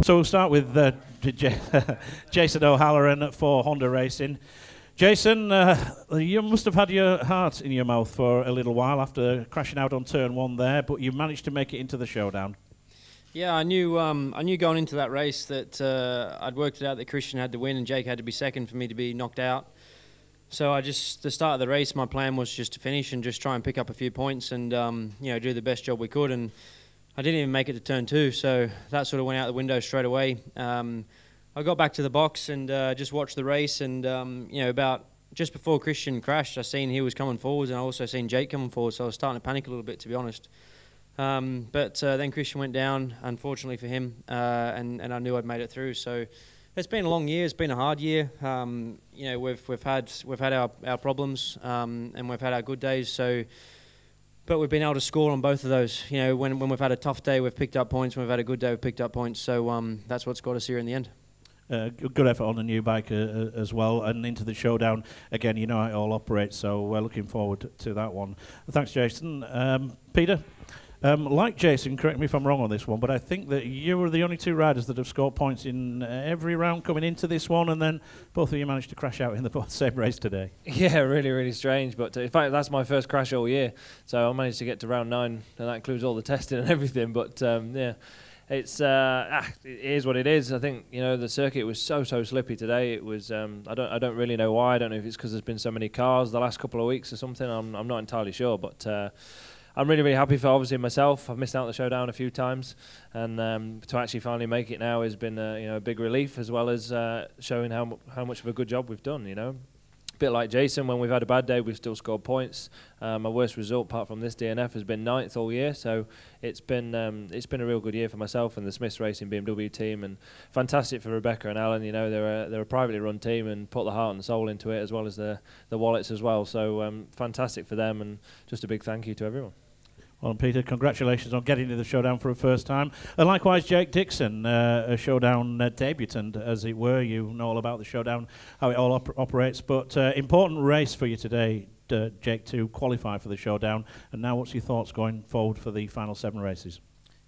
So we'll start with Jason O'Halloran for Honda Racing. Jason, you must have had your heart in your mouth for a little while after crashing out on turn 1 there, but you managed to make it into the showdown. Yeah, I knew going into that race that I'd worked it out that Christian had to win and Jake had to be second for me to be knocked out. So the start of the race, my plan was just to finish and just try and pick up a few points and do the best job we could. And I didn't even make it to turn 2, so that sort of went out the window straight away. I got back to the box and just watched the race, and about just before Christian crashed, I seen he was coming forwards, and I also seen Jake coming forward, so I was starting to panic a little bit, to be honest. But then Christian went down, unfortunately for him, and I knew I'd made it through. So it's been a long year. It's been a hard year. We've had our problems, and we've had our good days. But we've been able to score on both of those. When we've had a tough day, we've picked up points. When we've had a good day, we've picked up points. So that's what's got us here in the end. Good effort on the new bike as well, and into the showdown again. You know how it all operates, so we're looking forward to that one. Thanks, Jason. Peter, like Jason, correct me if I'm wrong on this one, but I think that you were the only 2 riders that have scored points in every round coming into this one, and then both of you managed to crash out in the same race today. Yeah, really, really strange. But in fact, that's my first crash all year, so I managed to get to round 9, and that includes all the testing and everything. But yeah. It is what it is. I think the circuit was so slippy today. It was I don't really know why. I don't know if it's because there's been so many cars the last couple of weeks or something. I'm not entirely sure, but I'm really happy for obviously myself. I've missed out on the showdown a few times, and to actually finally make it now has been a big relief, as well as showing how much of a good job we've done. A bit like Jason, when we've had a bad day, we've still scored points. My worst result, apart from this DNF, has been 9th all year. So it's been a real good year for myself and the Smiths Racing BMW team, and fantastic for Rebecca and Alan. They're a privately run team and put the heart and soul into it, as well as the wallets as well. So fantastic for them, and just a big thank you to everyone. Well, Peter, congratulations on getting to the showdown for a first time. And likewise, Jake Dixon, a showdown debutant, as it were. You know all about the showdown, how it all operates. But important race for you today, Jake, to qualify for the showdown. And now what's your thoughts going forward for the final 7 races?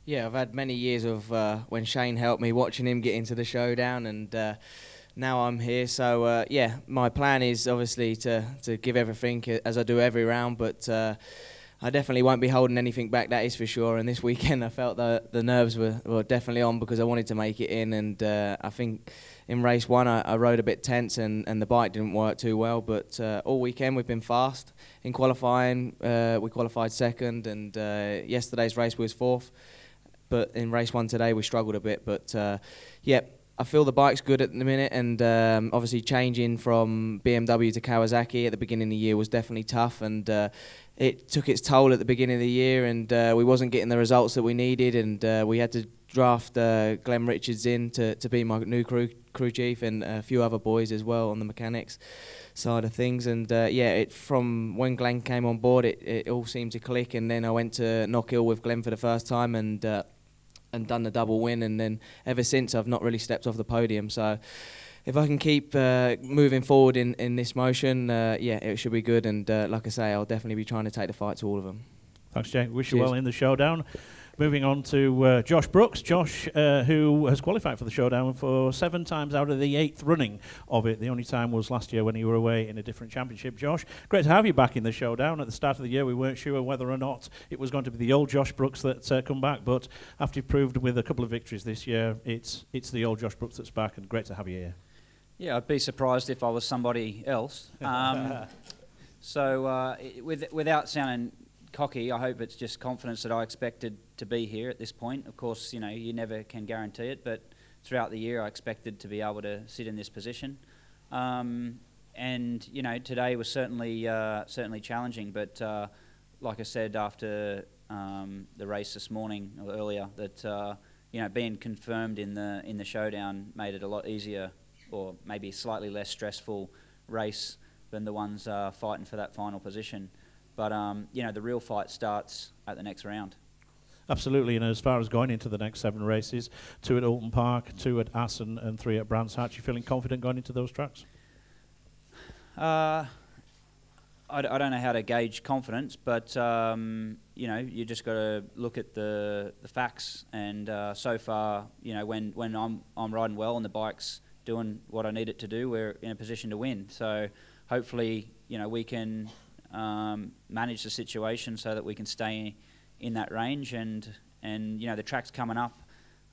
Yeah, I've had many years of when Shane helped me, watching him get into the showdown, and now I'm here. So, yeah, my plan is obviously to give everything as I do every round, but I definitely won't be holding anything back, that is for sure. And this weekend I felt that the nerves were definitely on, because I wanted to make it in. And I think in race 1 I rode a bit tense, and the bike didn't work too well. But all weekend we've been fast. In qualifying we qualified 2nd, and yesterday's race was 4th. But in race 1 today we struggled a bit. But yeah, I feel the bike's good at the minute, and obviously changing from BMW to Kawasaki at the beginning of the year was definitely tough, and it took its toll at the beginning of the year, and we wasn't getting the results that we needed, and we had to draft Glenn Richards in to be my new crew chief, and a few other boys as well on the mechanics side of things. And yeah, from when Glenn came on board, it all seemed to click, and then I went to Knock Hill with Glenn for the first time, and done the double win, and then ever since I've not really stepped off the podium. So if I can keep moving forward in this motion, yeah, it should be good. And like I say, I'll definitely be trying to take the fight to all of them. Thanks, Jake. Wish you well in the showdown. Moving on to Josh Brookes. Josh, who has qualified for the showdown for 7 times out of the 8th running of it. The only time was last year when you were away in a different championship. Josh, great to have you back in the showdown. At the start of the year, we weren't sure whether or not it was going to be the old Josh Brookes that come back, but after you've proved with a couple of victories this year, it's the old Josh Brookes that's back, and great to have you here. Yeah, I'd be surprised if I was somebody else. So without sounding cocky, I hope it's just confidence that I expected to be here at this point. Of course, you never can guarantee it, but throughout the year I expected to be able to sit in this position. And today was certainly challenging, but like I said after the race this morning or earlier, that being confirmed in the showdown made it a lot easier, or maybe a slightly less stressful race than the ones fighting for that final position. But, the real fight starts at the next round. Absolutely, and as far as going into the next 7 races, 2 at Oulton Park, 2 at Haslam, and 3 at Brands Hatch, you feeling confident going into those tracks? I I don't know how to gauge confidence, but you know, you just got to look at the facts. And so far, you know, when I'm riding well and the bike's doing what I need it to do, we're in a position to win. So hopefully, you know, we can manage the situation so that we can stay in that range. And you know, the tracks coming up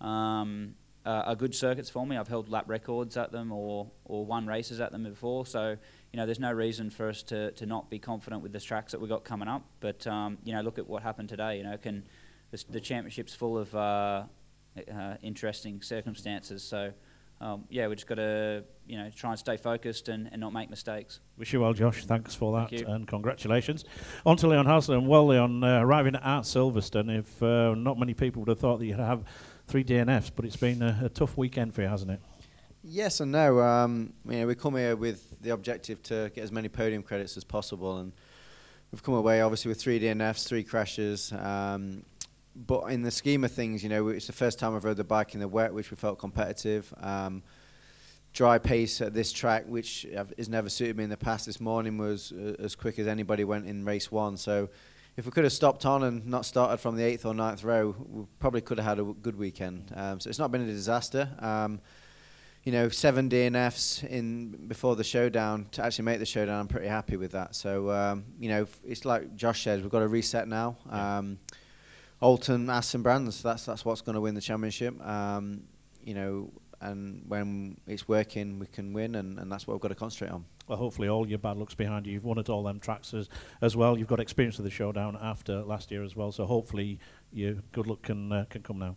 are good circuits for me. I've held lap records at them or won races at them before. So you know, there's no reason for us to not be confident with the tracks that we got coming up. But you know, look at what happened today. You know, the championship's full of interesting circumstances. So yeah, we just got to, you know, try and stay focused and not make mistakes. Wish you well, Josh. Thanks for that. Thank you. And congratulations. On to Leon Haslam. Well, Leon, arriving at Silverstone, if not many people would have thought that you'd have 3 DNFs, but it's been a tough weekend for you, hasn't it? Yes and no. You know, we come here with the objective to get as many podium credits as possible, and we've come away obviously with 3 DNFs, 3 crashes. But in the scheme of things, you know, it's the first time I've rode the bike in the wet, which we felt competitive. Dry pace at this track, which has never suited me in the past. This morning was as quick as anybody went in race 1. So if we could have stopped on and not started from the 8th or 9th row, we probably could have had a good weekend. So it's not been a disaster. You know, 7 DNFs before the showdown. To actually make the showdown, I'm pretty happy with that. So, you know, it's like Josh says, we've got to reset now. Oulton, Haslam brands, that's what's going to win the championship. You know, and when it's working, we can win, and that's what we've got to concentrate on. Well, hopefully all your bad luck's behind you. You've won at all them tracks as well. You've got experience of the showdown after last year as well, so hopefully your good luck can come now.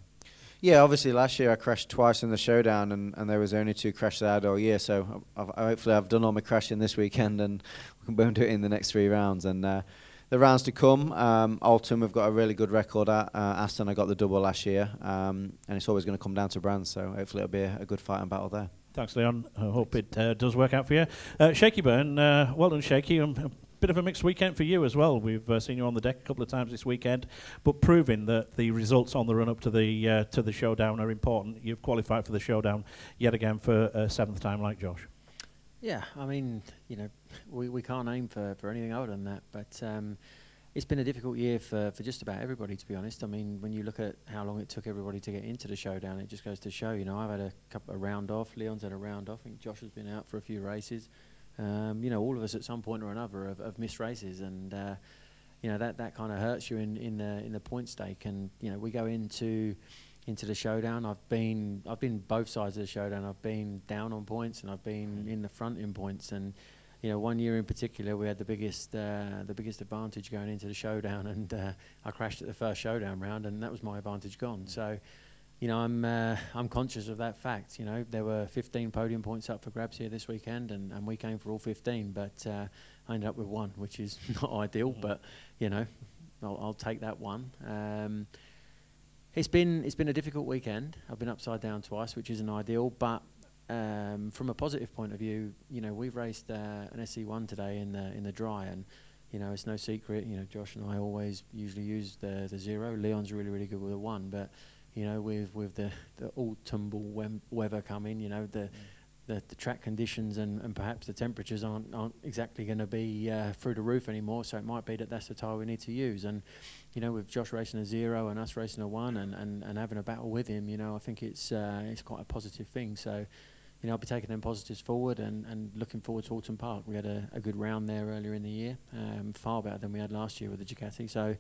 Yeah, obviously last year I crashed twice in the showdown, and there was only 2 crashes I had all year, so hopefully I've done all my crashing this weekend, and we can do it in the next 3 rounds. And the rounds to come, Oulton we've got a really good record at. Aston I got the double last year, and it's always going to come down to brands, so hopefully it'll be a good fight and battle there. Thanks, Leon. I hope it does work out for you. Shaky Byrne, well done, Shaky. A bit of a mixed weekend for you as well. We've seen you on the deck a couple of times this weekend, but proving that the results on the run up to the showdown are important. You've qualified for the showdown yet again for a 7th time, like Josh. Yeah, I mean, you know, we can't aim for anything other than that, but it's been a difficult year for just about everybody, to be honest. I mean, when you look at how long it took everybody to get into the showdown, it just goes to show, you know, I've had a round off, Leon's had a round off, I think Josh has been out for a few races. You know, all of us at some point or another have missed races, and you know, that kind of hurts you in the point stake. And you know, we go into the showdown. I've been both sides of the showdown. I've been down on points and I've been in the front in points. And you know, one year in particular, we had the biggest advantage going into the showdown, and I crashed at the first showdown round, and that was my advantage gone. So, you know, I'm conscious of that fact. You know, there were 15 podium points up for grabs here this weekend, and we came for all 15, but I ended up with 1, which is not ideal, but you know, I'll take that one. It's been a difficult weekend. I've been upside down twice, which isn't ideal, but from a positive point of view, you know, we've raced an SC1 today in the dry, and you know, it's no secret. You know, Josh and I always usually use the 0. Leon's really good with a 1, but you know, with the all tumble weather coming, you know, the track conditions and perhaps the temperatures aren't exactly going to be through the roof anymore. So it might be that's the tyre we need to use. And you know, with Josh racing a 0 and us racing a 1 and having a battle with him, you know, I think it's quite a positive thing. So, you know, I'll be taking them positives forward and looking forward to Oulton Park. We had a good round there earlier in the year, far better than we had last year with the Ducati. So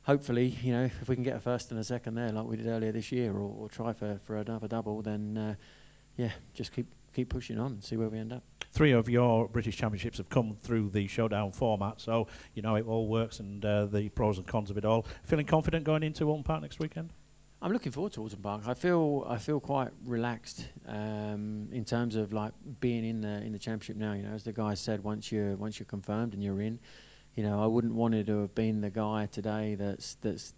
hopefully, you know, if we can get a 1st and a 2nd there like we did earlier this year, or try for another double, then yeah, just keep pushing on and see where we end up. 3 of your British Championships have come through the showdown format, so you know it all works, and the pros and cons of it all. Feeling confident going into Oulton Park next weekend? I'm looking forward to Oulton Park. I feel quite relaxed in terms of like being in the championship now. You know, as the guy said, once you're confirmed and you're in, you know, I wouldn't want it to have been the guy today that's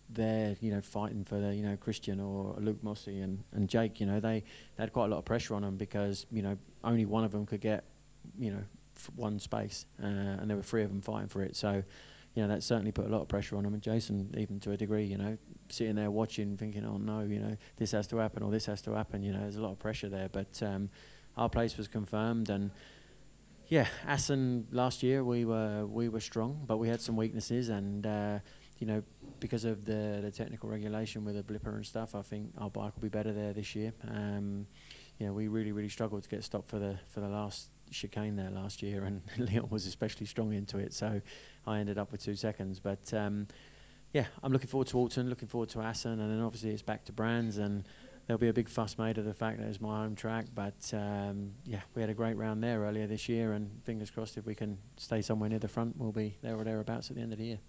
there, you know, fighting for the, you know, Christian or Luke Mossey and Jake. You know, they had quite a lot of pressure on them because, you know, only one of them could get, you know, 1 space, and there were 3 of them fighting for it. So, you know, that certainly put a lot of pressure on them. And Jason, even to a degree, you know, sitting there watching, thinking, oh no, you know, this has to happen or this has to happen. You know, there's a lot of pressure there. But our place was confirmed, and Yeah, Assen last year we were strong, but we had some weaknesses, and you know, because of the technical regulation with the blipper and stuff, I think our bike will be better there this year. You know, we really struggled to get stopped for the last chicane there last year, and Leon was especially strong into it, so I ended up with 2 seconds. But yeah, I'm looking forward to Oulton, looking forward to Assen, and then obviously it's back to Brands, and there'll be a big fuss made of the fact that it's my home track. But yeah, we had a great round there earlier this year, and fingers crossed if we can stay somewhere near the front, we'll be there or thereabouts at the end of the year.